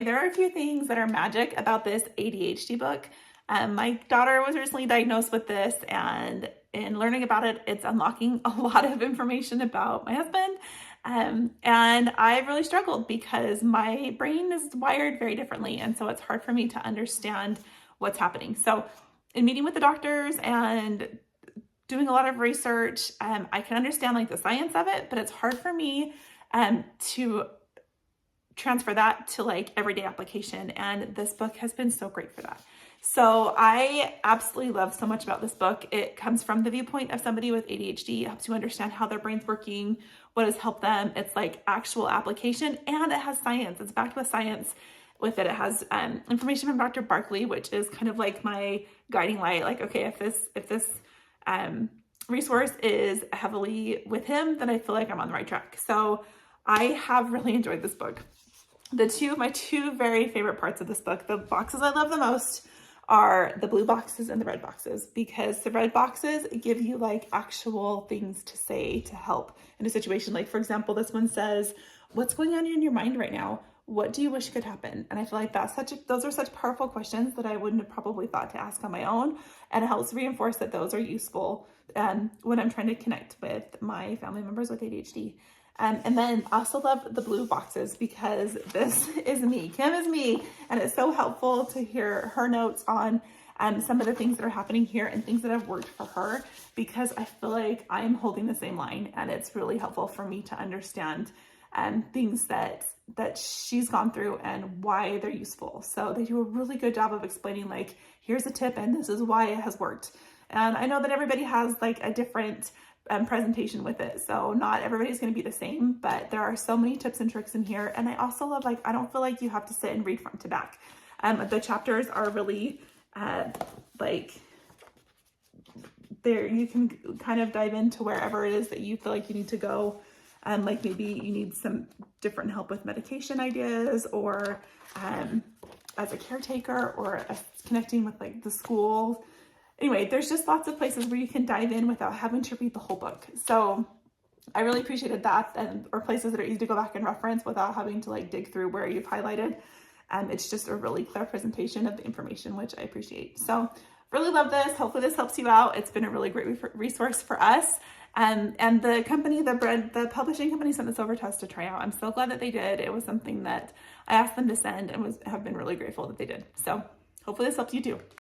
There are a few things that are magic about this ADHD book. My daughter was recently diagnosed with this, and in learning about it, it's unlocking a lot of information about my husband. And I've really struggled because my brain is wired very differently. And so it's hard for me to understand what's happening. So, in meeting with the doctors and doing a lot of research, I can understand like the science of it, but it's hard for me to transfer that to like everyday application. And this book has been so great for that. So I absolutely love so much about this book. It comes from the viewpoint of somebody with ADHD. It helps you understand how their brain's working, what has helped them. It's like actual application, and it has science. It's backed with science with it. It has information from Dr. Barkley, which is kind of like my guiding light. Like, okay, if this resource is heavily with him, then I feel like I'm on the right track. So I have really enjoyed this book. My two very favorite parts of this book, the boxes I love the most, are the blue boxes and the red boxes, because the red boxes give you like actual things to say to help in a situation. Like, for example, this one says, what's going on in your mind right now? What do you wish could happen? And I feel like those are such powerful questions that I wouldn't have probably thought to ask on my own. And it helps reinforce that those are useful when I'm trying to connect with my family members with ADHD. And then I also love the blue boxes because this is me. Kim is me. And it's so helpful to hear her notes on some of the things that are happening here and things that have worked for her, because I feel like I'm holding the same line, and it's really helpful for me to understand things that she's gone through and why they're useful. So they do a really good job of explaining, like, here's a tip and this is why it has worked. And I know that everybody has like a different presentation with it, so not everybody's going to be the same, but there are so many tips and tricks in here. And I also love, like, I don't feel like you have to sit and read front to back. The chapters are really like, there you can kind of dive into wherever it is that you feel like you need to go. Like maybe you need some different help with medication ideas, or as a caretaker, or connecting with like the school. Anyway, there's just lots of places where you can dive in without having to read the whole book. So I really appreciated that, or places that are easy to go back and reference without having to like dig through where you've highlighted. It's just a really clear presentation of the information, which I appreciate. So really love this. Hopefully this helps you out. It's been a really great resource for us. And the company, the publishing company, sent this over to us to try out. I'm so glad that they did. It was something that I asked them to send, and have been really grateful that they did. So hopefully this helps you too.